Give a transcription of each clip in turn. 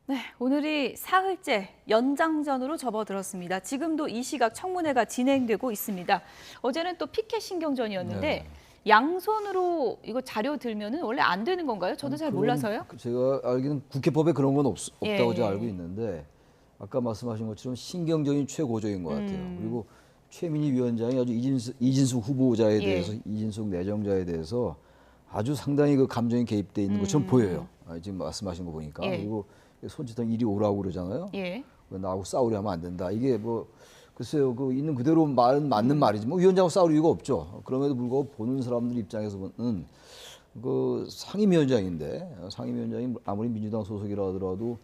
네, 오늘이 사흘째 연장전으로 접어들었습니다. 지금도 이 시각 청문회가 진행되고 있습니다. 어제는 또 피켓 신경전이었는데 네. 양손으로 이거 자료 들면은 원래 안 되는 건가요? 저도 잘 몰라서요. 제가 알기는 국회법에 그런 건 없다고 예. 제가 알고 있는데 아까 말씀하신 것처럼 신경전이 최고조인 것 같아요. 그리고 최민희 위원장이 아주 이진숙 후보자에 대해서 이진숙 내정자에 대해서 아주 상당히 그 감정이 개입돼 있는 것처럼 보여요. 지금 말씀하신 거 보니까. 그리고 손짓한 이리 오라고 그러잖아요. 나하고 싸우려 하면 안 된다. 이게 뭐 글쎄요, 그 있는 그대로 말은 맞는 말이지. 뭐 위원장하고 싸울 이유가 없죠. 그럼에도 불구하고 보는 사람들 입장에서는 그 상임위원장인데 상임위원장이 아무리 민주당 소속이라 하더라도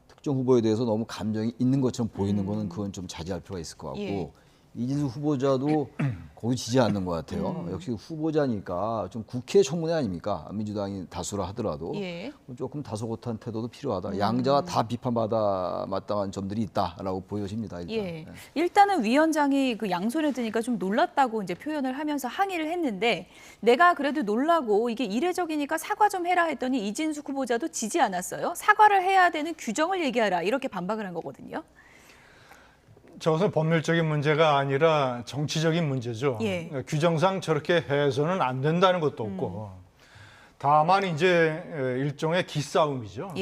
특정 후보에 대해서 너무 감정이 있는 것처럼 보이는 거는 그건 좀 자제할 필요가 있을 것 같고 이진숙 후보자도 거기 지지 않는 것 같아요. 역시 후보자니까 좀 국회 청문회 아닙니까? 민주당이 다수라 하더라도 조금 다소곳한 태도도 필요하다. 양자가 다 비판받아 마땅한 점들이 있다라고 보여집니다. 일단. 일단은 위원장이 그 양손에 드니까 좀 놀랐다고 이제 표현을 하면서 항의를 했는데 내가 그래도 놀라고 이게 이례적이니까 사과 좀 해라 했더니 이진숙 후보자도 지지 않았어요. 사과를 해야 되는 규정을 얘기하라 이렇게 반박을 한 거거든요. 저것은 법률적인 문제가 아니라 정치적인 문제죠. 규정상 저렇게 해서는 안 된다는 것도 없고 다만 이제 일종의 기싸움이죠.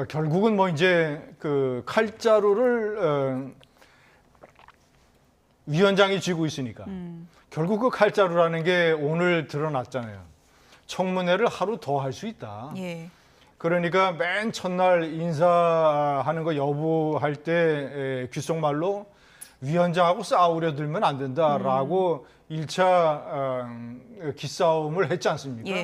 결국은 뭐 이제 그 칼자루를 위원장이 쥐고 있으니까 결국 그 칼자루라는 게 오늘 드러났잖아요. 청문회를 하루 더 할 수 있다. 그러니까 맨 첫날 인사하는 거 여부할 때 귓속말로 위원장하고 싸우려 들면 안 된다라고 1차 기싸움을 했지 않습니까?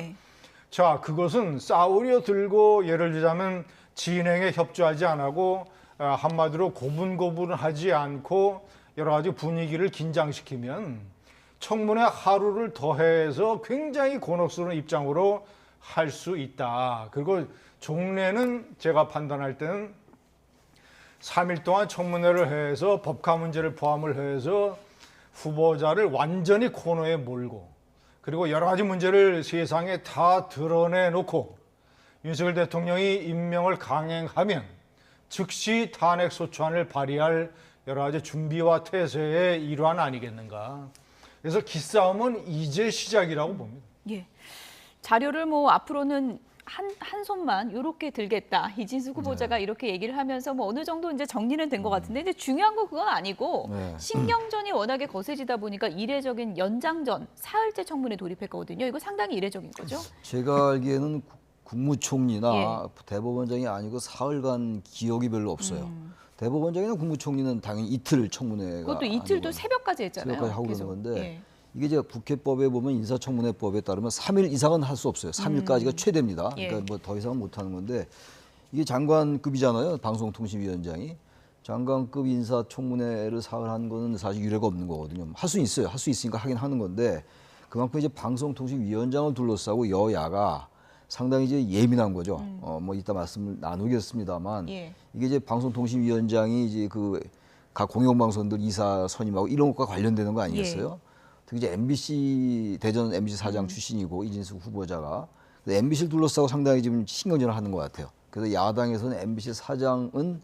자, 그것은 싸우려 들고 예를 들자면 진행에 협조하지 않고 한마디로 고분고분하지 않고 여러 가지 분위기를 긴장시키면 청문회 하루를 더해서 굉장히 곤혹스러운 입장으로 할 수 있다. 그리고 종래는 제가 판단할 때는 3일 동안 청문회를 해서 법카 문제를 포함을 해서 후보자를 완전히 코너에 몰고 그리고 여러 가지 문제를 세상에 다 드러내놓고 윤석열 대통령이 임명을 강행하면 즉시 탄핵소추안을 발의할 여러 가지 준비와 태세의 일환 아니겠는가. 그래서 기싸움은 이제 시작이라고 봅니다. 자료를 뭐 앞으로는 한 손만 이렇게 들겠다. 이진숙 후보자가 이렇게 얘기를 하면서 뭐 어느 정도 이제 정리는 된 것 같은데 근데 중요한 건 그건 아니고 신경전이 워낙에 거세지다 보니까 이례적인 연장전 사흘째 청문회 돌입했거든요. 이거 상당히 이례적인 거죠? 제가 알기에는 국무총리나 대법원장이 아니고 사흘간 기억이 별로 없어요. 대법원장이나 국무총리는 당연히 이틀 청문회가 그것도 이틀도 새벽까지 했잖아요. 새벽까지 하고 그러는 건데 이게 제가 국회법에 보면 인사청문회법에 따르면 3일 이상은 할 수 없어요. 3일까지가 최대입니다. 그러니까 뭐 더 이상은 못 하는 건데 이게 장관급이잖아요. 방송통신위원장이. 장관급 인사청문회를 사흘 한 거는 사실 유례가 없는 거거든요. 할 수 있어요. 할 수 있으니까 하긴 하는 건데 그만큼 이제 방송통신위원장을 둘러싸고 여야가 상당히 이제 예민한 거죠. 뭐 이따 말씀을 나누겠습니다만 이게 이제 방송통신위원장이 이제 그 각 공영방송들 이사 선임하고 이런 것과 관련되는 거 아니겠어요? 특히 이제 MBC 대전 MBC 사장 출신이고 이진숙 후보자가 MBC를 둘러싸고 상당히 지금 신경전을 하는 것 같아요. 그래서 야당에서는 MBC 사장은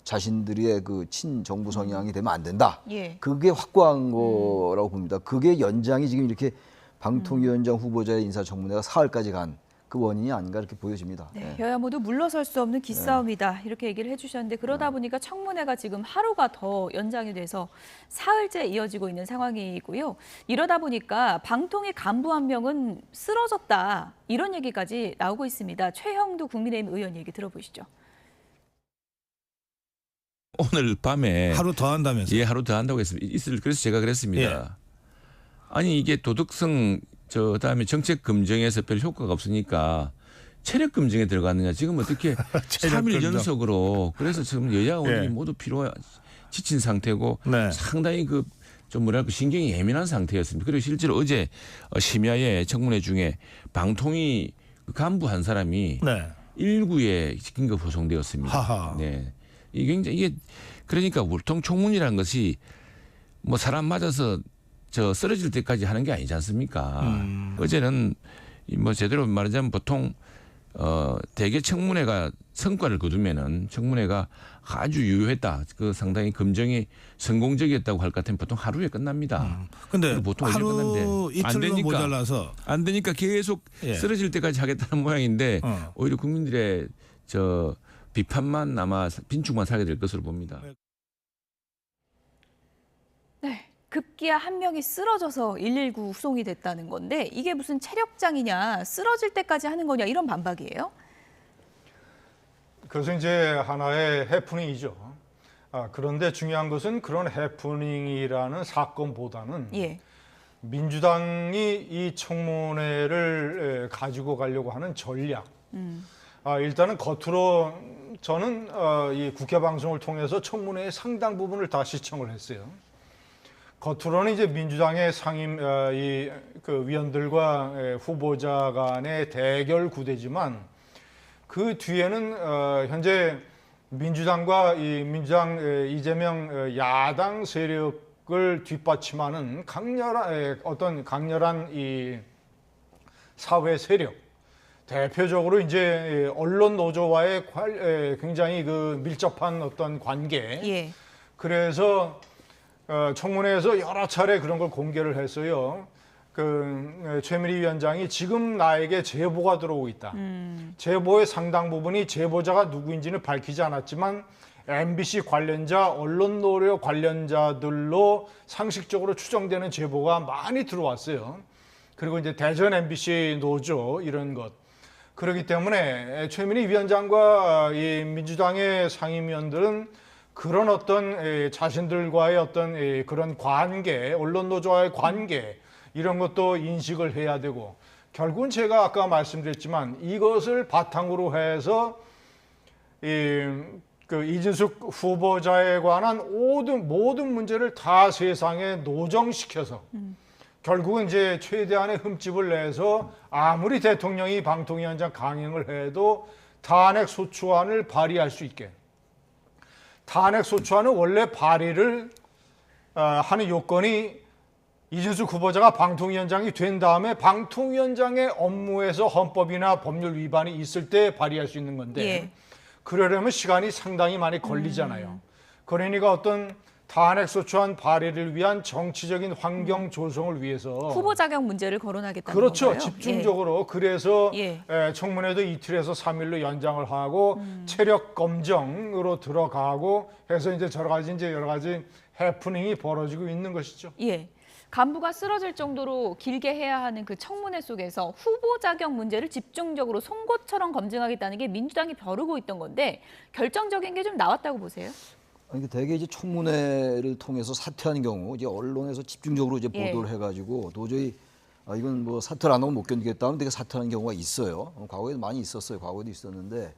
자신들의 그 친정부 성향이 되면 안 된다. 그게 확고한 거라고 봅니다. 그게 연장이 지금 이렇게 방통위원장 후보자의 인사청문회가 사흘까지 간 그 원인이 아닌가 이렇게 보여집니다. 여야 모두 물러설 수 없는 기싸움이다 이렇게 얘기를 해주셨는데 그러다 보니까 청문회가 지금 하루가 더 연장이 돼서 사흘째 이어지고 있는 상황이고요. 이러다 보니까 방통위 간부 한 명은 쓰러졌다 이런 얘기까지 나오고 있습니다. 최형두 국민의힘 의원 얘기 들어보시죠. 오늘 밤에 하루 더 한다면서요? 예, 하루 더 한다고 했습니다. 그래서 제가 그랬습니다. 아니 이게 도덕성 그다음에 정책 검증에서 별 효과가 없으니까 체력 검증에 들어갔느냐. 지금 어떻게 3일 연속으로 그래서 지금 여야 의원들이 모두 지친 상태고 상당히 그 좀 뭐랄까 신경이 예민한 상태였습니다. 그리고 실제로 어제 심야에 청문회 중에 방통위 간부 한 사람이 1구에 긴급 호송되었습니다. 이게 그러니까 울통 청문이라는 것이 뭐 사람 맞아서 쓰러질 때까지 하는 게 아니지 않습니까? 어제는 뭐 제대로 말하자면 보통 대개 청문회가 성과를 거두면은 청문회가 아주 유효했다. 그 상당히 검증이 성공적이었다고 할 것 같으면 보통 하루에 끝납니다. 근데 보통 하루 이틀로 모자라서 안 되니까 계속 예. 쓰러질 때까지 하겠다는 모양인데 오히려 국민들의 저 비판만 아마 빈축만 살게 될 것으로 봅니다. 네. 급기야 한 명이 쓰러져서 119 후송이 됐다는 건데 이게 무슨 체력장이냐, 쓰러질 때까지 하는 거냐 이런 반박이에요? 그것은 이제 하나의 해프닝이죠. 그런데 중요한 것은 그런 해프닝이라는 사건보다는 예. 민주당이 이 청문회를 가지고 가려고 하는 전략. 일단은 겉으로 저는 이 국회 방송을 통해서 청문회의 상당 부분을 다 시청을 했어요. 겉으로는 이제 민주당의 상임 그 위원들과 후보자 간의 대결 구대지만 그 뒤에는 현재 민주당과 민주당 이재명 야당 세력을 뒷받침하는 강렬한 이 사회 세력, 대표적으로 이제 언론 노조와의 굉장히 그 밀접한 어떤 관계. 예. 그래서 청문회에서 여러 차례 그런 걸 공개를 했어요. 그 최민희 위원장이 지금 나에게 제보가 들어오고 있다. 제보의 상당 부분이 제보자가 누구인지는 밝히지 않았지만 MBC 관련자, 언론 노조 관련자들로 상식적으로 추정되는 제보가 많이 들어왔어요. 그리고 이제 대전 MBC 노조 이런 것. 그렇기 때문에 최민희 위원장과 이 민주당의 상임위원들은 그런 어떤 자신들과의 어떤 그런 관계, 언론 노조와의 관계 이런 것도 인식을 해야 되고 결국은 제가 아까 말씀드렸지만 이것을 바탕으로 해서 그 이진숙 후보자에 관한 모든 문제를 다 세상에 노정시켜서 결국은 이제 최대한의 흠집을 내서 아무리 대통령이 방통위원장 강행을 해도 탄핵 소추안을 발의할 수 있게. 탄핵 소추안은 원래 발의를 하는 요건이 이준석 후보자가 방통위원장이 된 다음에 방통위원장의 업무에서 헌법이나 법률 위반이 있을 때 발의할 수 있는 건데 예. 그러려면 시간이 상당히 많이 걸리잖아요. 그러니까 어떤 탄핵 소추안 발의를 위한 정치적인 환경 조성을 위해서 후보 자격 문제를 거론하겠다는 그렇죠. 건가요? 집중적으로. 그래서 예. 청문회도 이틀에서 3일로 연장을 하고 체력 검정으로 들어가고 해서 이제 여러 가지 해프닝이 벌어지고 있는 것이죠. 예. 간부가 쓰러질 정도로 길게 해야 하는 그 청문회 속에서 후보 자격 문제를 집중적으로 송곳처럼 검증하겠다는 게 민주당이 벼르고 있던 건데 결정적인 게 좀 나왔다고 보세요? 아니, 대개 이제 청문회를 통해서 사퇴하는 경우 이제 언론에서 집중적으로 이제 보도를 해가지고 도저히 이건 뭐 사퇴를 안 하면 못 견디겠다 하면 되게 사퇴하는 경우가 있어요. 과거에도 많이 있었어요. 과거에도 있었는데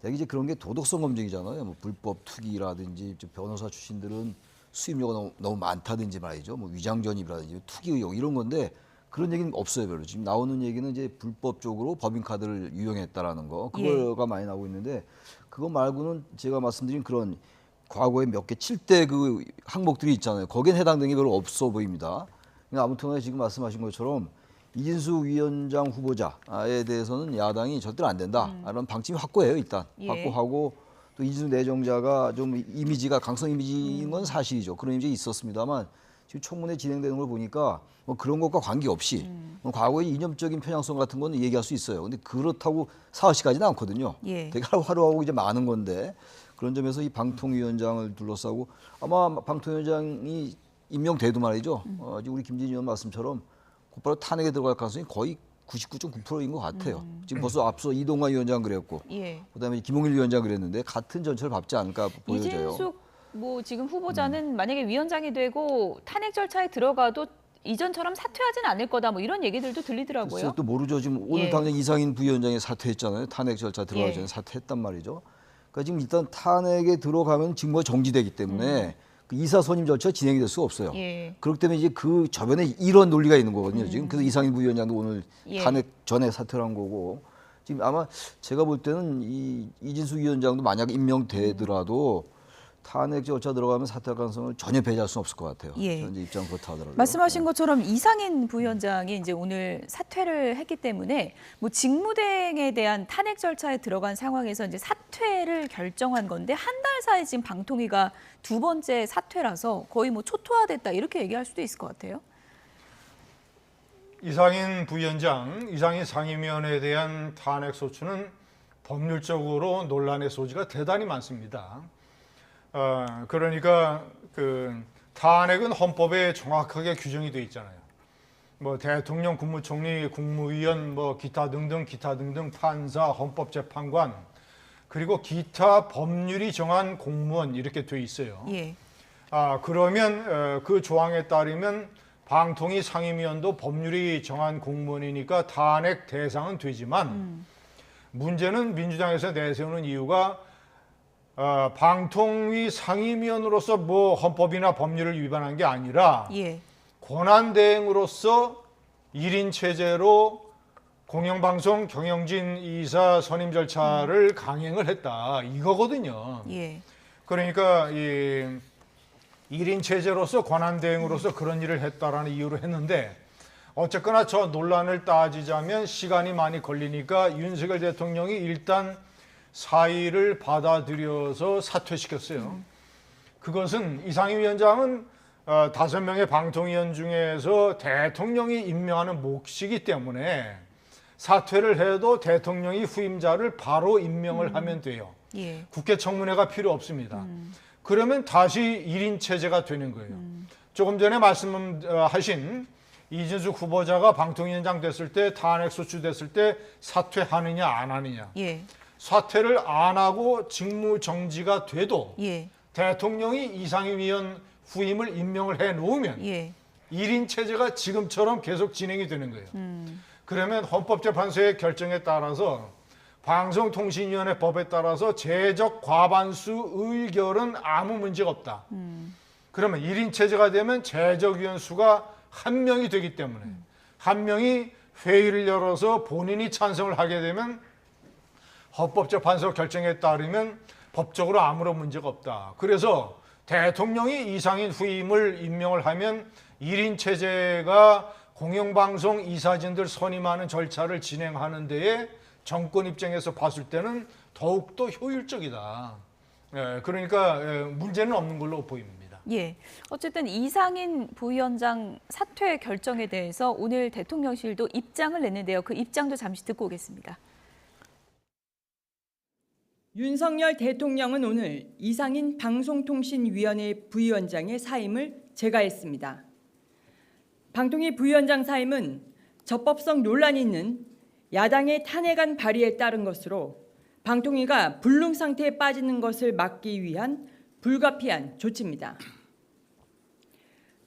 대개 이제 그런 게 도덕성 검증이잖아요. 뭐 불법 투기라든지 변호사 출신들은 수임료가 너무 많다든지 말이죠. 뭐 위장 전입이라든지 투기 의혹 이런 건데 그런 얘기는 없어요, 별로. 지금 나오는 얘기는 이제 불법적으로 법인카드를 유용했다라는 거 그거가 많이 나오고 있는데 그거 말고는 제가 말씀드린 그런 과거에 몇 개 7대 그 항목들이 있잖아요. 거기에 해당되는 게 별로 없어 보입니다. 그러니까 아무튼 지금 말씀하신 것처럼 이진숙 위원장 후보자에 대해서는 야당이 절대로 안 된다. 라는 방침이 확고해요, 일단. 확고하고 또 이진숙 내정자가 좀 이미지가 강성 이미지인 건 사실이죠. 그런 이미지가 있었습니다만 지금 청문회 진행되는 걸 보니까 뭐 그런 것과 관계없이 뭐 과거의 이념적인 편향성 같은 건 얘기할 수 있어요. 근데 그렇다고 사흘씩까지는 않거든요. 되게 하루하고 이제 많은 건데 그런 점에서 이 방통위원장을 둘러싸고 아마 방통위원장이 임명돼도 말이죠. 지금 우리 김진희 의원 말씀처럼 곧바로 탄핵에 들어갈 가능성이 거의 99.9%인 것 같아요. 지금 벌써 앞서 이동관 위원장 그랬고, 그다음에 김홍일 위원장 그랬는데 같은 전철을 밟지 않을까 보여져요. 이진숙 뭐 지금 후보자는 만약에 위원장이 되고 탄핵 절차에 들어가도 이전처럼 사퇴하지는 않을 거다 뭐 이런 얘기들도 들리더라고요. 글쎄요, 또 모르죠. 지금 오늘 당장 이상인 부위원장이 사퇴했잖아요. 탄핵 절차 들어가기 전에 사퇴했단 말이죠. 그러니까 지금 일단 탄핵에 들어가면 직무가 정지되기 때문에 그 이사 선임 절차 진행이 될 수가 없어요. 그렇기 때문에 이제 그 저변에 이런 논리가 있는 거거든요. 지금 그래서 이상인 부위원장도 오늘 탄핵 전에 사퇴를 한 거고 지금 아마 제가 볼 때는 이진숙 위원장도 만약 임명되더라도 탄핵 절차 들어가면 사퇴할 가능성을 전혀 배제할 수는 없을 것 같아요. 예. 현재 입장 그렇다 하더라고요. 말씀하신 것처럼 이상인 부위원장이 이제 오늘 사퇴를 했기 때문에 뭐 직무대행에 대한 탄핵 절차에 들어간 상황에서 이제 사퇴를 결정한 건데 한 달 사이 지금 방통위가 두 번째 사퇴라서 거의 뭐 초토화됐다 이렇게 얘기할 수도 있을 것 같아요. 이상인 부위원장, 이상인 상임위원에 대한 탄핵 소추는 법률적으로 논란의 소지가 대단히 많습니다. 그러니까 그 탄핵은 헌법에 정확하게 규정이 돼 있잖아요. 뭐 대통령, 국무총리, 국무위원, 뭐 기타 등등 판사, 헌법재판관 그리고 기타 법률이 정한 공무원 이렇게 돼 있어요. 예. 그러면 그 조항에 따르면 방통위 상임위원도 법률이 정한 공무원이니까 탄핵 대상은 되지만 문제는 민주당에서 내세우는 이유가 방통위 상임위원으로서 뭐 헌법이나 법률을 위반한 게 아니라 예. 권한대행으로서 1인 체제로 공영방송 경영진 이사 선임 절차를 강행을 했다 이거거든요. 예. 그러니까 이 1인 체제로서 권한대행으로서 그런 일을 했다라는 이유로 했는데 어쨌거나 저 논란을 따지자면 시간이 많이 걸리니까 윤석열 대통령이 일단 사의를 받아들여서 사퇴시켰어요. 그것은 이상임 위원장은 5명의 방통위원 중에서 대통령이 임명하는 몫이기 때문에 사퇴를 해도 대통령이 후임자를 바로 임명을 하면 돼요. 예. 국회 청문회가 필요 없습니다. 그러면 다시 1인 체제가 되는 거예요. 조금 전에 말씀하신 이준석 후보자가 방통위원장 됐을 때 탄핵 소추됐을 때 사퇴하느냐 안 하느냐. 예. 사퇴를 안 하고 직무 정지가 돼도 예. 대통령이 이상임위원 후임을 임명을 해 놓으면 예. 1인 체제가 지금처럼 계속 진행이 되는 거예요. 그러면 헌법재판소의 결정에 따라서 방송통신위원회 법에 따라서 제적 과반수 의결은 아무 문제가 없다. 그러면 1인 체제가 되면 제적위원 수가 1명이 되기 때문에 1명이 회의를 열어서 본인이 찬성을 하게 되면 헌법재판소 결정에 따르면 법적으로 아무런 문제가 없다. 그래서 대통령이 이상인 후임을 임명을 하면 1인 체제가 공영방송 이사진들 선임하는 절차를 진행하는 데에 정권 입장에서 봤을 때는 더욱더 효율적이다. 그러니까 문제는 없는 걸로 보입니다. 예. 어쨌든 이상인 부위원장 사퇴 결정에 대해서 오늘 대통령실도 입장을 냈는데요. 그 입장도 잠시 듣고 오겠습니다. 윤석열 대통령은 오늘 이상인 방송통신위원회 부위원장의 사임을 제가했습니다. 방통위 부위원장 사임은 적법성 논란이 있는 야당의 탄핵안 발의에 따른 것으로 방통위가 불능 상태에 빠지는 것을 막기 위한 불가피한 조치입니다.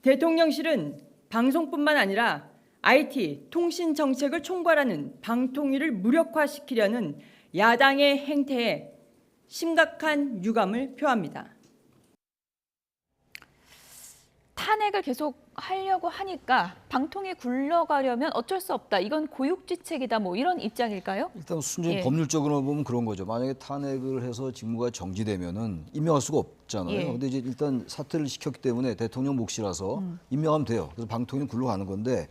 대통령실은 방송뿐만 아니라 IT, 통신 정책을 총괄하는 방통위를 무력화시키려는 야당의 행태에 심각한 유감을 표합니다. 탄핵을 계속 하려고 하니까 방통위 굴러가려면 어쩔 수 없다. 이건 고육지책이다. 뭐 이런 입장일까요? 일단 순전히 예. 법률적으로 보면 그런 거죠. 만약에 탄핵을 해서 직무가 정지되면은 임명할 수가 없잖아요. 예. 근데 이제 일단 사퇴를 시켰기 때문에 대통령 몫이라서 임명하면 돼요. 그래서 방통위는 굴러가는 건데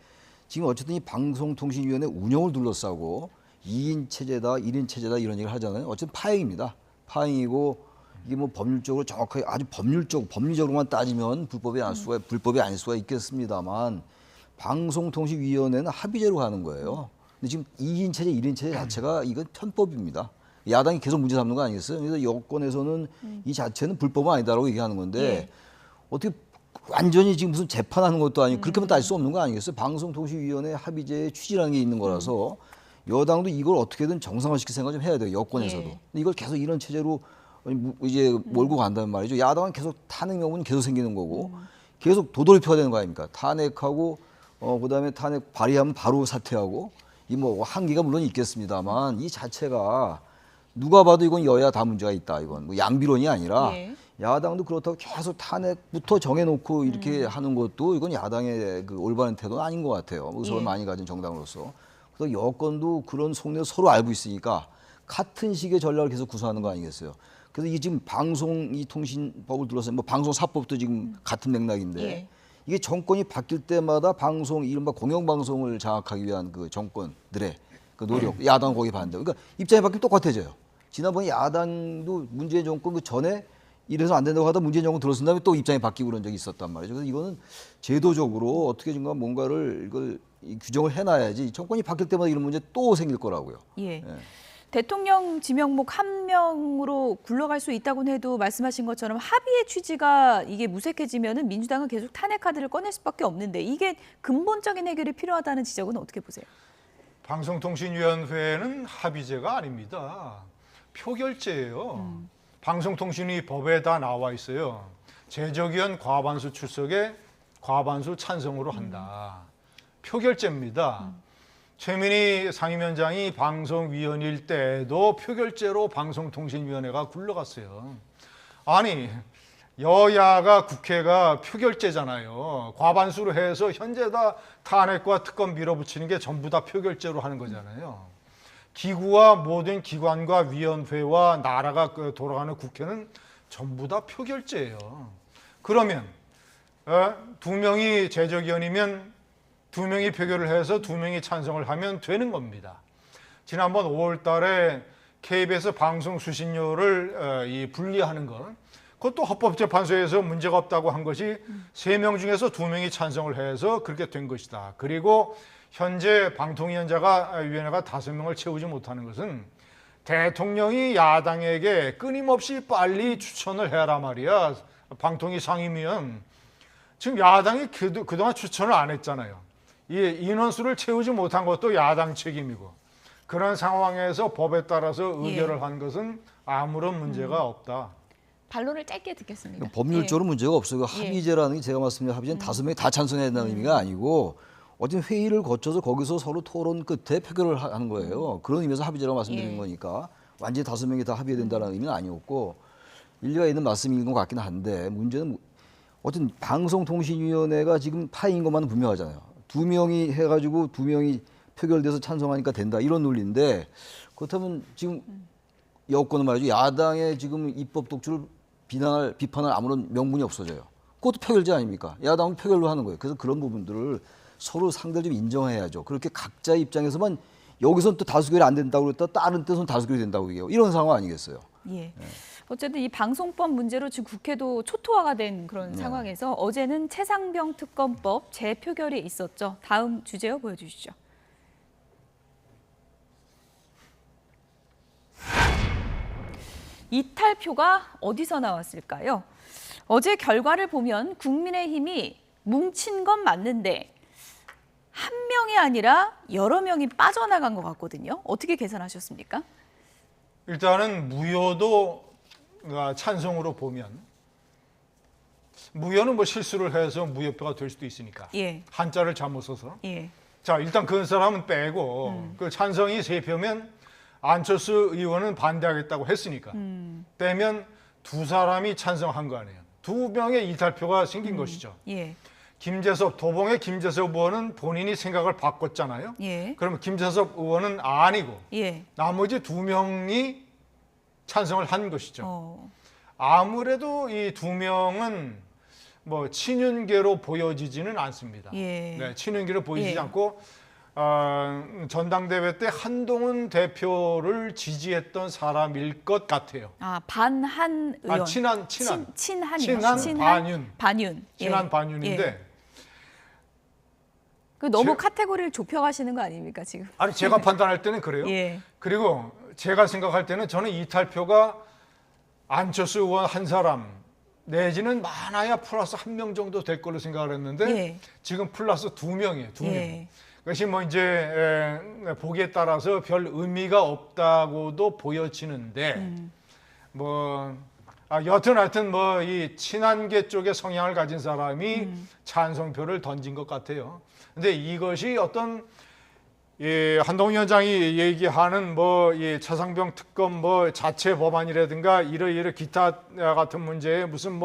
지금 어쨌든 이 방송통신위원회 운영을 둘러싸고 2인 체제다, 1인 체제다 이런 얘기를 하잖아요. 어쨌든 파행입니다. 파행이고 이게 뭐 법률적으로 정확하게 아주 법리적으로만 따지면 불법이 아닐 수가 있겠습니다만 방송통신위원회는 합의제로 가는 거예요. 근데 지금 2인 체제, 1인 체제 자체가 이건 편법입니다. 야당이 계속 문제 삼는 거 아니겠어요? 그래서 여권에서는 이 자체는 불법은 아니다라고 얘기하는 건데 예. 어떻게 완전히 지금 무슨 재판하는 것도 아니고 그렇게만 따질 수 없는 거 아니겠어요? 방송통신위원회 합의제의 취지라는 게 있는 거라서 여당도 이걸 어떻게든 정상화시킬 생각 좀 해야 돼요. 여권에서도. 예. 근데 이걸 계속 이런 체제로 이제 몰고 간다는 말이죠. 야당은 계속 탄핵 명분이 계속 생기는 거고 계속 도돌이표가 되는 거 아닙니까? 탄핵하고 그다음에 탄핵 발의하면 바로 사퇴하고 이 뭐 한계가 물론 있겠습니다만 이 자체가 누가 봐도 이건 여야 다 문제가 있다. 이건 뭐 양비론이 아니라 예. 야당도 그렇다고 계속 탄핵부터 정해놓고 이렇게 하는 것도 이건 야당의 그 올바른 태도는 아닌 것 같아요. 의석을 예. 많이 가진 정당으로서. 그래서 여권도 그런 속내 서로 알고 있으니까 같은 식의 전략을 계속 구사하는 거 아니겠어요? 그래서 이게 지금 방송 이 통신법을 둘러싸 뭐 방송사법도 지금 같은 맥락인데 예. 이게 정권이 바뀔 때마다 방송 이른바 공영방송을 장악하기 위한 그 정권들의 그 노력, 야당 거기 반대. 그러니까 입장이 바뀌면 똑같아져요. 지난번에 야당도 문재인 정권 그 전에 이래서 안 된다고 하다 문재인 정권 들어선 다음에 또 입장이 바뀌고 그런 적이 있었단 말이죠. 그래서 이거는 제도적으로 어떻게 좀 뭔가를 이걸 규정을 해놔야지 정권이 바뀔 때마다 이런 문제 또 생길 거라고요. 예. 대통령 지명목 한 명으로 굴러갈 수 있다고는 해도 말씀하신 것처럼 합의의 취지가 이게 무색해지면은 민주당은 계속 탄핵 카드를 꺼낼 수밖에 없는데 이게 근본적인 해결이 필요하다는 지적은 어떻게 보세요? 방송통신위원회는 합의제가 아닙니다. 표결제예요. 방송통신위 법에 다 나와 있어요. 제적위원 과반수 출석에 과반수 찬성으로 한다. 표결제입니다. 최민희 상임위원장이 방송위원일 때에도 표결제로 방송통신위원회가 굴러갔어요. 아니 여야가 국회가 표결제잖아요. 과반수로 해서 현재 다 탄핵과 특검 밀어붙이는 게 전부 다 표결제로 하는 거잖아요. 기구와 모든 기관과 위원회와 나라가 돌아가는 국회는 전부 다 표결제예요. 그러면 2명이 제적위원이면 2명이 표결을 해서 2명이 찬성을 하면 되는 겁니다. 지난번 5월 달에 KBS 방송 수신료를 분리하는 것, 그것도 헌법재판소에서 문제가 없다고 한 것이 3명 중에서 2명이 찬성을 해서 그렇게 된 것이다. 그리고 현재 방통위원회가 5명을 채우지 못하는 것은 대통령이 야당에게 끊임없이 빨리 추천을 해라 말이야. 방통위 상임위원. 지금 야당이 그동안 추천을 안 했잖아요. 이 인원수를 채우지 못한 것도 야당 책임이고 그런 상황에서 법에 따라서 의결을 한 것은 아무런 문제가 없다. 반론을 짧게 듣겠습니다. 법률적으로 문제가 없어요. 합의제라는 게 제가 말씀드린 합의제는 5명이 다 찬성해야 된다는 의미가 아니고 어떤 회의를 거쳐서 거기서 서로 토론 끝에 표결을 하는 거예요. 그런 의미에서 합의제라고 말씀드린 거니까 완전히 5명이 다 합의해야 된다는 의미는 아니었고 일리가 있는 말씀인 것 같긴 한데 문제는 어쨌든 방송통신위원회가 지금 파인 것만은 분명하잖아요. 2명이 해가지고 2명이 표결돼서 찬성하니까 된다 이런 논리인데 그렇다면 지금 여권은 말이죠. 야당의 지금 입법 독주를 비판할 아무런 명분이 없어져요. 그것도 표결제 아닙니까? 야당은 표결로 하는 거예요. 그래서 그런 부분들을 서로 상대를 좀 인정해야죠. 그렇게 각자의 입장에서만 여기서는 또 다수결이 안 된다고 그랬다 다른 데서는 다수결이 된다고 얘기해요. 이런 상황 아니겠어요? 예. 어쨌든 이 방송법 문제로 지금 국회도 초토화가 된 그런 상황에서 어제는 최상병 특검법 재표결이 있었죠. 다음 주제요 보여주시죠. 이탈표가 어디서 나왔을까요? 어제 결과를 보면 국민의힘이 뭉친 건 맞는데 한 명이 아니라 여러 명이 빠져나간 것 같거든요. 어떻게 계산하셨습니까? 일단은 무효도 찬성으로 보면 무효는 뭐 실수를 해서 무효표가 될 수도 있으니까 예. 한자를 잘못 써서 예. 자 일단 그 사람은 빼고 그 찬성이 3표면 안철수 의원은 반대하겠다고 했으니까 빼면 2사람이 찬성한 거 아니에요. 2명의 이탈표가 생긴 것이죠. 예. 도봉의 김재섭 의원은 본인이 생각을 바꿨잖아요. 예. 그러면 김재섭 의원은 아니고 예. 나머지 2명이 찬성을 한 것이죠. 아무래도 이 2명은 뭐 친윤계로 보여지지는 않습니다. 예. 네, 친윤계로 보이지 않고 전당대회 때 한동훈 대표를 지지했던 사람일 것 같아요. 아, 반한 의원. 친한이요. 친한 반윤. 반윤. 친한 예. 반윤인데 예. 그 너무 카테고리를 좁혀가시는 거 아닙니까 지금? 아니 제가 판단할 때는 그래요. 예. 그리고 제가 생각할 때는 저는 이탈표가 안철수 의원 한 사람 내지는 많아야 플러스 1명 정도 될 걸로 생각을 했는데 예. 지금 플러스 2명이에요. 2명. 예. 그것이 뭐 이제 보기에 따라서 별 의미가 없다고도 보여지는데 뭐 하여튼 뭐 이 친한계 쪽의 성향을 가진 사람이 찬성표를 던진 것 같아요. 근데 이것이 어떤 한동훈 위원장이 얘기하는 이 차상병 특검 자체 법안이라든가 이러 기타 같은 문제에 무슨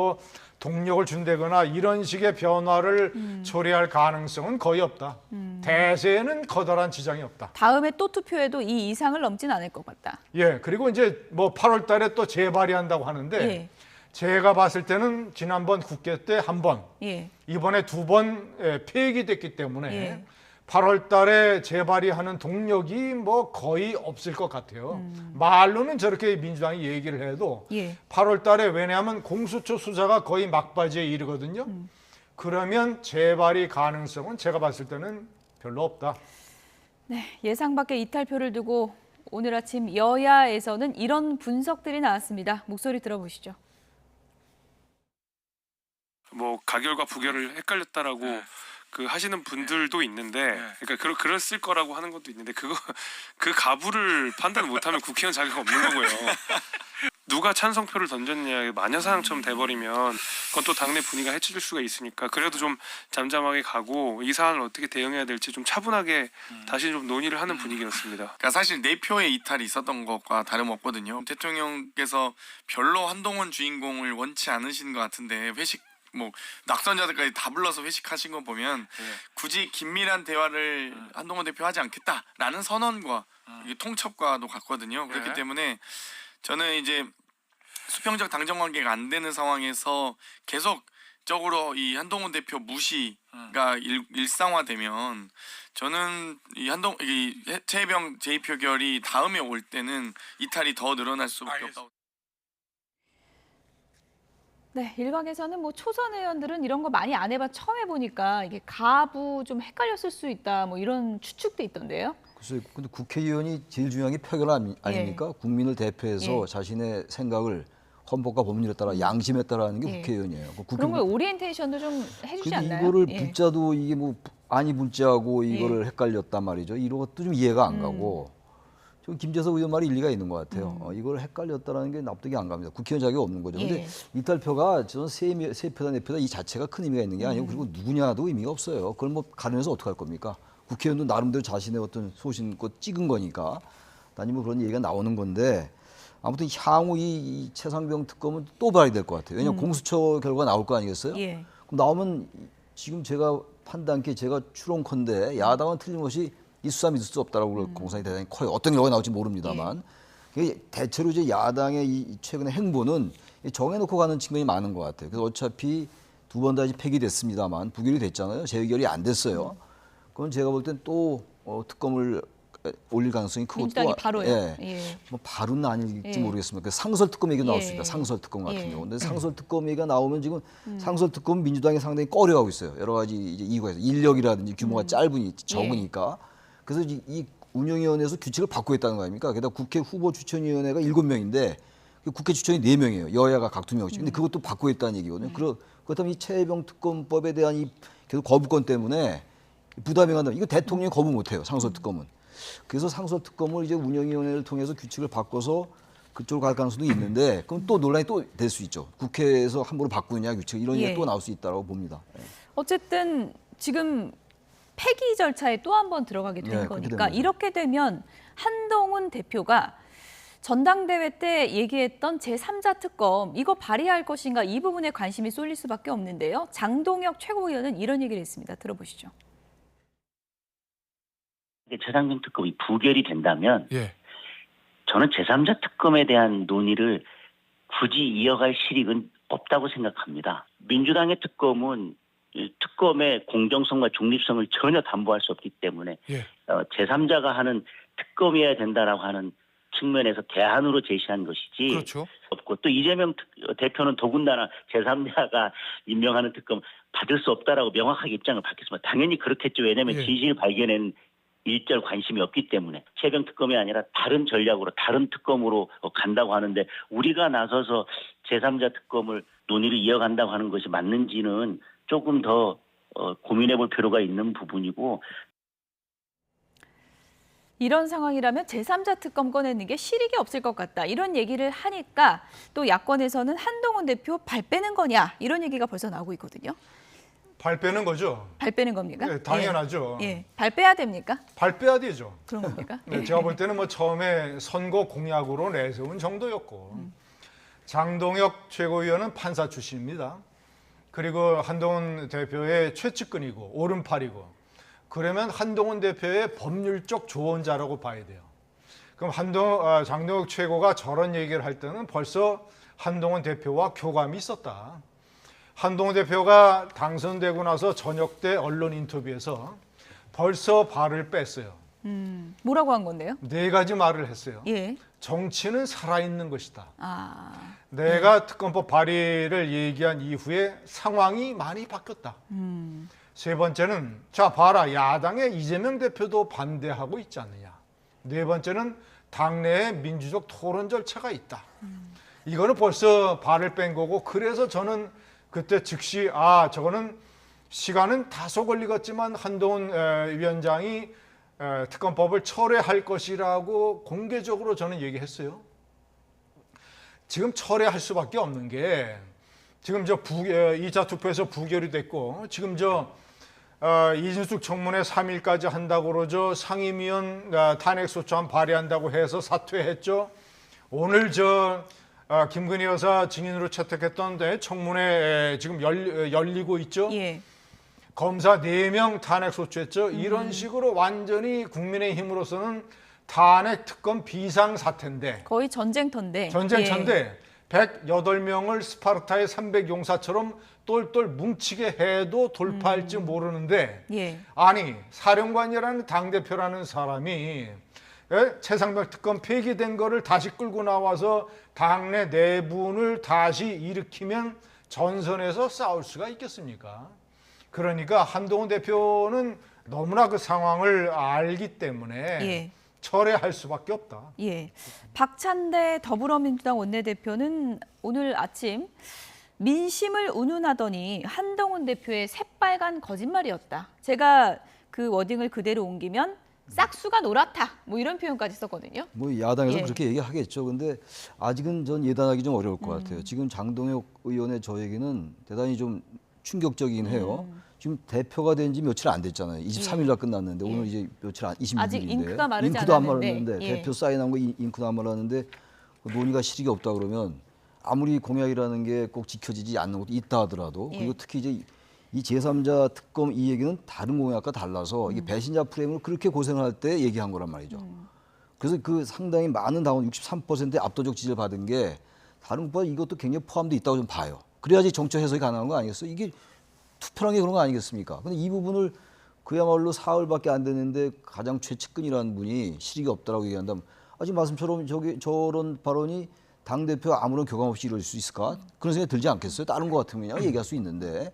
동력을 준다거나 이런 식의 변화를 초래할 가능성은 거의 없다. 대세에는 커다란 지장이 없다. 다음에 또 투표해도 이 이상을 넘진 않을 것 같다. 예, 그리고 이제 8월 달에 또 재발의한다고 하는데 예. 제가 봤을 때는 지난번 국회 때 한 번, 예. 이번에 2번 폐기됐기 때문에 예. 8월 달에 재발의하는 동력이 거의 없을 것 같아요. 말로는 저렇게 민주당이 얘기를 해도 예. 8월 달에 왜냐하면 공수처 수사가 거의 막바지에 이르거든요. 그러면 재발의 가능성은 제가 봤을 때는 별로 없다. 네, 예상 밖의 이탈표를 두고 오늘 아침 여야에서는 이런 분석들이 나왔습니다. 목소리 들어보시죠. 가결과 부결을 헷갈렸다라고 하시는 분들도 있는데, 그러니까 그랬을 거라고 하는 것도 있는데 그 가부를 판단 못하면 국회의원 자격 없는 거고요. 누가 찬성표를 던졌냐 마녀사냥처럼 돼버리면 그건 또 당내 분위기가 해쳐질 수가 있으니까 그래도 좀 잠잠하게 가고 이 사안을 어떻게 대응해야 될지 좀 차분하게 다시 좀 논의를 하는 분위기였습니다. 그러니까 사실 4표의 이탈이 있었던 것과 다름없거든요. 대통령께서 별로 한동훈 주인공을 원치 않으신 것 같은데 회식 낙선자들까지 다 불러서 회식하신 거 보면 굳이 긴밀한 대화를 한동훈 대표 하지 않겠다라는 선언과 이게 통첩과도 같거든요. 그렇기 때문에 저는 이제 수평적 당정 관계가 안 되는 상황에서 계속적으로 이 한동훈 대표 무시가 일상화되면 저는 이 최혜병 제2표결이 다음에 올 때는 이탈이 더 늘어날 수밖에 없다고. 네, 일각에서는 초선 의원들은 이런 거 많이 안 해봐 처음 해보니까 이게 가부 좀 헷갈렸을 수 있다 이런 추측도 있던데요. 글쎄요. 근데 국회의원이 제일 중요한 게 표결 아닙니까? 국민을 대표해서 자신의 생각을 헌법과 법률에 따라 양심에 따라 하는 게 국회의원이에요. 그런 거 오리엔테이션도 좀 해주지 않나요? 이거를 불자도 이게 아니 불자고 이거를 헷갈렸단 말이죠. 이런 것도 좀 이해가 안 가고. 좀 김재석 의원 말이 일리가 있는 것 같아요. 이걸 헷갈렸다는 게 납득이 안 갑니다. 국회의원 자격이 없는 거죠. 근데 이탈표가 저는 세 표다 네 표다 이 자체가 큰 의미가 있는 게 아니고 그리고 누구냐도 의미가 없어요. 그걸 가려내서 어떻게 할 겁니까? 국회의원도 나름대로 자신의 어떤 소신껏 찍은 거니까 단지 그런 얘기가 나오는 건데 아무튼 향후 이 최상병 특검은 또 발의될 것 같아요. 왜냐하면 공수처 결과가 나올 거 아니겠어요? 그럼 나오면 지금 제가 판단케 제가 추론컨대 야당은 틀림없이 이 수사 믿을 수 없다라고 공산이 대단히 커요. 어떤 결과가 나올지 모릅니다만 대체로 이제 야당의 이 최근의 행보는 정해놓고 가는 측면이 많은 것 같아요. 그래서 어차피 2번 다시 폐기됐습니다만 부결이 됐잖아요. 재의결이 안 됐어요. 그건 제가 볼 땐 또 특검을 올릴 가능성이 크고 민주당이 바로요. 바로는 아닐지 모르겠습니다. 상설 특검 얘기가 나올 수 있다. 상설 특검 같은 경우. 근데 상설 특검 얘기가 나오면 지금 상설 특검 민주당이 상당히 꺼려하고 있어요. 여러 가지 이제 이거에서 인력이라든지 규모가 적으니까. 그래서 이 운영위원회에서 규칙을 바꾸겠다는 거 아닙니까? 게다가 국회 후보 추천위원회가 7명인데 국회 추천이 4명이에요. 여야가 각 2명씩. 근데 그것도 바꾸겠다는 얘기거든요. 그렇다면 이 최혜병 특검법에 대한 이 계속 거부권 때문에 부담이 간다. 이거 대통령이 거부 못해요. 상설 특검은. 그래서 상설 특검을 이제 운영위원회를 통해서 규칙을 바꿔서 그쪽으로 갈 가능성도 있는데 그럼 또 논란이 또 될 수 있죠. 국회에서 함부로 바꾸느냐 규칙 이런 얘기가 또 나올 수 있다고 봅니다. 어쨌든 지금 폐기 절차에 또 한 번 들어가게 된 거니까 이렇게 되면 한동훈 대표가 전당대회 때 얘기했던 제3자 특검 이거 발의할 것인가 이 부분에 관심이 쏠릴 수밖에 없는데요. 장동혁 최고위원은 이런 얘기를 했습니다. 들어보시죠. 최상병 특검이 부결이 된다면 저는 제3자 특검에 대한 논의를 굳이 이어갈 실익은 없다고 생각합니다. 민주당의 특검은 특검의 공정성과 중립성을 전혀 담보할 수 없기 때문에 제3자가 하는 특검이어야 된다라고 하는 측면에서 대안으로 제시한 것이지 없고 또 이재명 대표는 더군다나 제3자가 임명하는 특검 받을 수 없다라고 명확하게 입장을 밝혔습니다. 당연히 그렇겠죠. 왜냐하면 진실 발견에는 일절 관심이 없기 때문에 최병 특검이 아니라 다른 전략으로 다른 특검으로 간다고 하는데 우리가 나서서 제3자 특검을 논의를 이어간다고 하는 것이 맞는지는 조금 더 고민해 볼 필요가 있는 부분이고 이런 상황이라면 제3자 특검 꺼내는 게 실익이 없을 것 같다. 이런 얘기를 하니까 또 야권에서는 한동훈 대표 발 빼는 거냐 이런 얘기가 벌써 나오고 있거든요. 발 빼는 거죠. 발 빼는 겁니까? 네, 당연하죠. 예. 발 빼야 됩니까? 발 빼야 되죠. 그런 겁니까? 네, 제가 볼 때는 뭐 처음에 선거 공약으로 내세운 정도였고 장동혁 최고위원은 판사 출신입니다. 그리고 한동훈 대표의 최측근이고 오른팔이고 그러면 한동훈 대표의 법률적 조언자라고 봐야 돼요. 그럼 장동혁 최고가 저런 얘기를 할 때는 벌써 한동훈 대표와 교감이 있었다. 한동훈 대표가 당선되고 나서 저녁 때 언론 인터뷰에서 벌써 발을 뺐어요. 뭐라고 한 건데요? 4가지 말을 했어요. 예. 정치는 살아있는 것이다. 아. 내가 특검법 발의를 얘기한 이후에 상황이 많이 바뀌었다. 3번째는 자 봐라 야당의 이재명 대표도 반대하고 있지 않느냐. 4번째는 당내에 민주적 토론 절차가 있다. 이거는 벌써 발을 뺀 거고 그래서 저는 그때 즉시 저거는 시간은 다소 걸리겠지만 한동훈 위원장이 특검법을 철회할 것이라고 공개적으로 저는 얘기했어요. 지금 철회할 수밖에 없는 게 지금 2차 투표에서 부결이 됐고 지금 이준석 청문회 3일까지 한다고 그러죠. 상임위원 탄핵소추안 발의한다고 해서 사퇴했죠. 오늘 김건희 여사 증인으로 채택했던 청문회 지금 열리고 있죠. 예. 검사 4명 탄핵 소추했죠. 이런 식으로 완전히 국민의힘으로서는 탄핵 특검 비상사태인데 거의 전쟁터인데. 전쟁터인데 108명을 스파르타의 300용사처럼 똘똘 뭉치게 해도 돌파할지 모르는데 예. 아니 사령관이라는 당대표라는 사람이 최상병 특검 폐기된 거를 다시 끌고 나와서 당내 내분을 다시 일으키면 전선에서 싸울 수가 있겠습니까? 그러니까 한동훈 대표는 너무나 그 상황을 알기 때문에 예. 철회할 수밖에 없다. 예. 박찬대 더불어민주당 원내대표는 오늘 아침 민심을 운운하더니 한동훈 대표의 새빨간 거짓말이었다. 제가 그 워딩을 그대로 옮기면 싹수가 노랗다. 뭐 이런 표현까지 썼거든요. 뭐 야당에서 예. 그렇게 얘기하겠죠. 근데 아직은 전 예단하기 좀 어려울 것 같아요. 지금 장동혁 의원의 저 얘기는 대단히 좀 충격적이긴 해요. 지금 대표가 된 지 며칠 안 됐잖아요. 23일 날 끝났는데 오늘 이제 며칠 안 26일인데 아직 잉크가 마르지 잉크도 안 않았는데. 마르는데 예. 대표 사인한 거 잉크도 안 마르는데 논의가 실익이 없다 그러면 아무리 공약이라는 게 꼭 지켜지지 않는 것도 있다 하더라도 예. 그리고 특히 이제 이 제3자 특검 이 얘기는 다른 공약과 달라서 이게 배신자 프레임을 그렇게 고생할 때 얘기한 거란 말이죠. 그래서 그 상당히 많은 당원 63%의 압도적 지지를 받은 게 다른 것보다 이것도 굉장히 포함되어 있다고 좀 봐요. 그래야지 정책 해석이 가능한 거 아니겠어요? 이게 투표란 게 그런 거 아니겠습니까? 근데 이 부분을 그야말로 사흘밖에 안 됐는데 가장 최측근이라는 분이 실익이 없다라고 얘기한다면 지금 말씀처럼 저런 발언이 당대표 아무런 교감 없이 이룰 수 있을까? 그런 생각이 들지 않겠어요? 다른 거 같으면 그냥 얘기할 수 있는데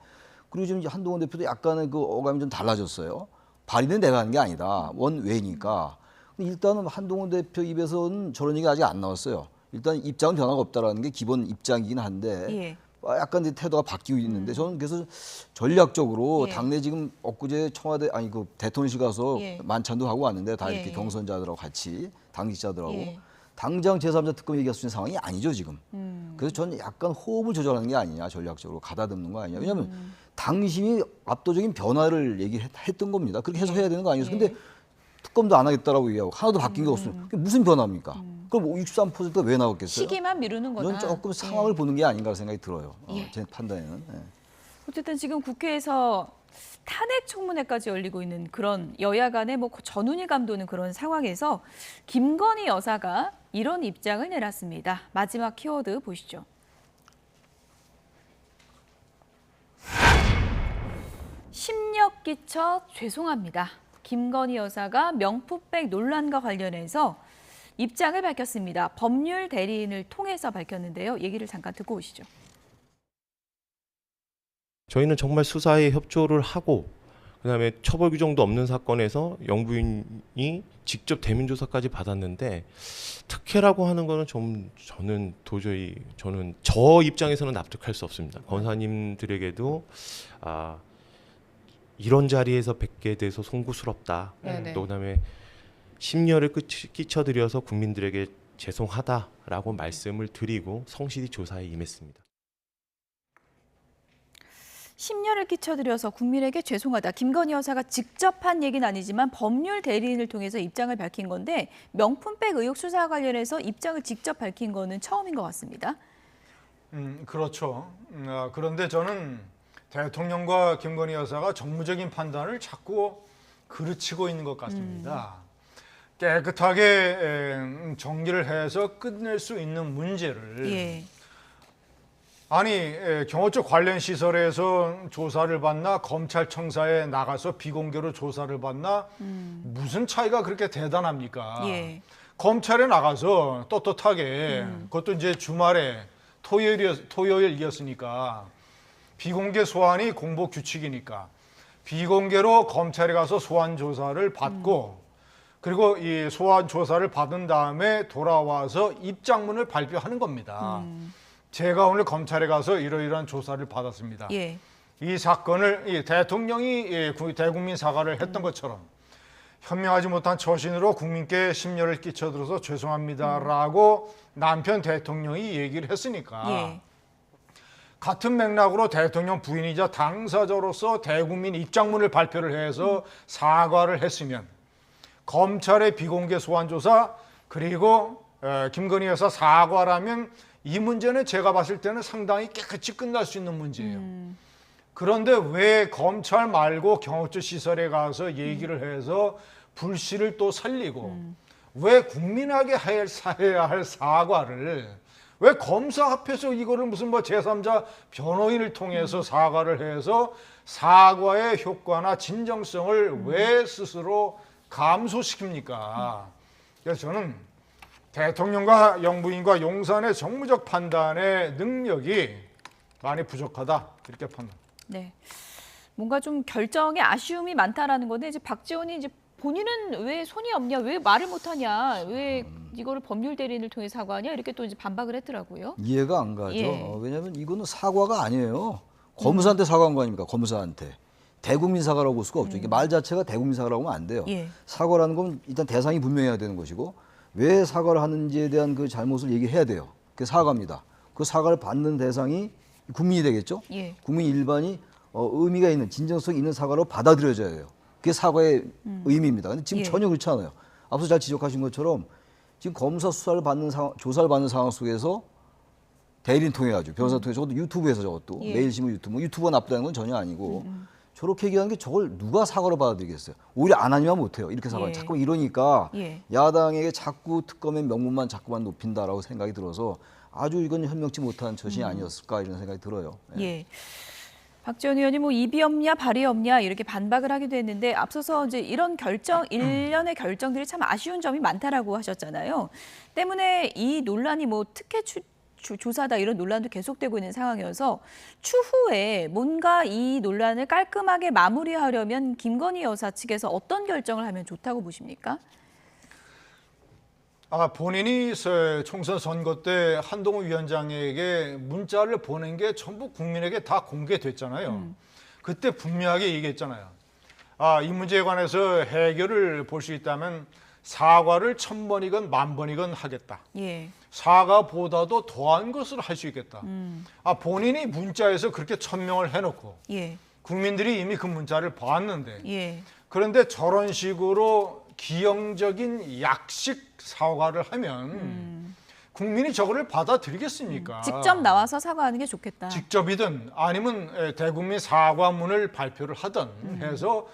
그리고 지금 한동훈 대표도 약간의 그 어감이 좀 달라졌어요. 발의는 내가 하는 게 아니다. 원외니까. 일단은 한동훈 대표 입에서는 저런 얘기 아직 안 나왔어요. 일단 입장은 변화가 없다라는 게 기본 입장이긴 한데 예. 약간 이제 태도가 바뀌고 있는데 저는 그래서 전략적으로 예. 당내 지금 엊그제 청와대 그 대통령실 가서 예. 만찬도 하고 왔는데 다 이렇게 예. 경선자들하고 같이 당직자들하고 예. 당장 제3자 특검 얘기할 수 있는 상황이 아니죠 지금. 그래서 저는 약간 호흡을 조절하는 게 아니냐 전략적으로 가다듬는 거 아니냐. 왜냐하면 당신이 압도적인 변화를 얘기했던 겁니다. 그렇게 해석해야 되는 거 아니겠어요? 근데 특검도 안 하겠다라고 얘기하고 하나도 바뀐 게 없으면 그게 무슨 변화입니까? 그럼 63%가 왜 나왔겠어요? 시기만 미루는 거다. 저는 조금 상황을 보는 게 아닌가 생각이 들어요. 예. 제 판단에는. 예. 어쨌든 지금 국회에서 탄핵 청문회까지 열리고 있는 그런 여야 간의 뭐 전운이 감도는 그런 상황에서 김건희 여사가 이런 입장을 내놨습니다. 마지막 키워드 보시죠. 심력 끼쳐 죄송합니다. 김건희 여사가 명품백 논란과 관련해서 입장을 밝혔습니다. 법률 대리인을 통해서 밝혔는데요. 얘기를 잠깐 듣고 오시죠. 저희는 정말 수사에 협조를 하고 그다음에 처벌 규정도 없는 사건에서 영부인이 직접 대면 조사까지 받았는데 특혜라고 하는 거는 저는 도저히 저 입장에서는 납득할 수 없습니다. 권사님들에게도 이런 자리에서 뵙게 돼서 송구스럽다. 또 그다음에 심려를 끼쳐드려서 국민들에게 죄송하다라고 말씀을 드리고 성실히 조사에 임했습니다. 심려를 끼쳐드려서 국민에게 죄송하다. 김건희 여사가 직접 한 얘기는 아니지만 법률 대리인을 통해서 입장을 밝힌 건데 명품백 의혹 수사와 관련해서 입장을 직접 밝힌 거는 처음인 것 같습니다. 그렇죠. 그런데 저는 대통령과 김건희 여사가 정무적인 판단을 자꾸 그르치고 있는 것 같습니다. 깨끗하게 정리를 해서 끝낼 수 있는 문제를 아니 경호처 관련 시설에서 조사를 받나 검찰청사에 나가서 비공개로 조사를 받나 무슨 차이가 그렇게 대단합니까? 검찰에 나가서 떳떳하게 그것도 이제 주말에 토요일이었으니까 비공개 소환이 공보 규칙이니까 비공개로 검찰에 가서 소환 조사를 받고 그리고 이 소환 조사를 받은 다음에 돌아와서 입장문을 발표하는 겁니다. 제가 오늘 검찰에 가서 이러이러한 조사를 받았습니다. 이 사건을 이 대통령이 대국민 사과를 했던 것처럼 현명하지 못한 처신으로 국민께 심려를 끼쳐들어서 죄송합니다라고 남편 대통령이 얘기를 했으니까 같은 맥락으로 대통령 부인이자 당사자로서 대국민 입장문을 발표를 해서 사과를 했으면 검찰의 비공개 소환 조사 그리고 김건희 여사 사과라면 이 문제는 제가 봤을 때는 상당히 깨끗이 끝날 수 있는 문제예요. 그런데 왜 검찰 말고 경호처 시설에 가서 얘기를 해서 불씨를 또 살리고 왜 국민에게 해야 할 사과를 왜 검사 앞에서 이거를 무슨 뭐 제3자 변호인을 통해서 사과를 해서 사과의 효과나 진정성을 왜 스스로 감소시킵니까? 그래서 저는 대통령과 영부인과 용산의 정무적 판단의 능력이 많이 부족하다 이렇게 판단. 네, 뭔가 좀 결정에 아쉬움이 많다라는 건데 이제 박지원이 이제 본인은 왜 손이 없냐, 왜 말을 못하냐, 왜 이거를 법률 대리인을 통해 사과하냐 이렇게 또 이제 반박을 했더라고요. 이해가 안 가죠. 왜냐하면 이거는 사과가 아니에요. 검사한테 사과한 거 아닙니까? 검사한테. 대국민 사과라고 볼 수가 없죠. 이게 말 자체가 대국민 사과라고 하면 안 돼요. 사과라는 건 일단 대상이 분명해야 되는 것이고 왜 사과를 하는지에 대한 그 잘못을 얘기해야 돼요. 그게 사과입니다. 그 사과를 받는 대상이 국민이 되겠죠. 국민 일반이 의미가 있는 진정성 있는 사과로 받아들여져야 돼요. 그게 사과의 의미입니다. 근데 지금 전혀 그렇지 않아요. 앞서 잘 지적하신 것처럼 지금 검사 수사를 받는 상황, 조사를 받는 상황 속에서 대리인 통해 가지고 변호사 통해 저것도 유튜브에서 저것도 매일신문 유튜브 유튜브가 나쁘다는 건 전혀 아니고 저렇게 얘기하는 게 저걸 누가 사과로 받아들이겠어요. 오히려 안 하면 못해요. 이렇게 사과 자꾸 이러니까 야당에게 자꾸 특검의 명분만 자꾸만 높인다라고 생각이 들어서 아주 이건 현명치 못한 처신이 아니었을까 이런 생각이 들어요. 박지원 의원이 뭐 입이 없냐 발이 없냐 이렇게 반박을 하기도 했는데 앞서서 이제 이런 결정 일련의 결정들이 참 아쉬운 점이 많다라고 하셨잖아요. 때문에 이 논란이 뭐 특혜 조사다 이런 논란도 계속되고 있는 상황이어서 추후에 뭔가 이 논란을 깔끔하게 마무리하려면 김건희 여사 측에서 어떤 결정을 하면 좋다고 보십니까? 본인이 총선 선거 때 한동훈 위원장에게 문자를 보낸 게 전부 국민에게 다 공개됐잖아요. 그때 분명하게 얘기했잖아요. 이 문제에 관해서 해결을 볼 수 있다면 사과를 1000번이건 10,000번이건 하겠다. 사과보다도 더한 것을 할 수 있겠다. 본인이 문자에서 그렇게 천명을 해놓고 국민들이 이미 그 문자를 봤는데 그런데 저런 식으로 기형적인 약식 사과를 하면 국민이 저거를 받아들이겠습니까? 직접 나와서 사과하는 게 좋겠다. 직접이든 아니면 대국민 사과문을 발표를 하든 해서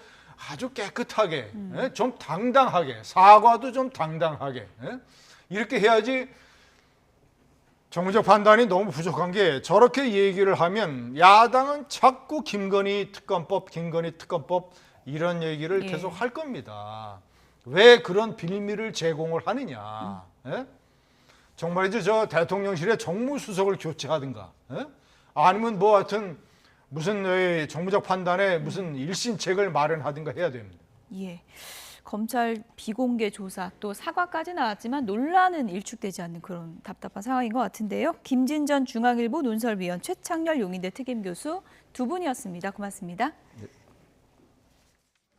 아주 깨끗하게 좀 당당하게 사과도 좀 당당하게 이렇게 해야지. 정무적 판단이 너무 부족한 게 저렇게 얘기를 하면 야당은 자꾸 김건희 특검법 이런 얘기를 계속 할 겁니다. 왜 그런 빌미를 제공을 하느냐. 정말이죠. 저 대통령실에 정무수석을 교체하든가 아니면 뭐 하여튼 무슨 정무적 판단에 무슨 일신책을 마련하든가 해야 됩니다. 검찰 비공개 조사 또 사과까지 나왔지만 논란은 일축되지 않는 그런 답답한 상황인 것 같은데요. 김진전 중앙일보 논설위원, 최창렬 용인대 특임교수 두 분이었습니다. 고맙습니다.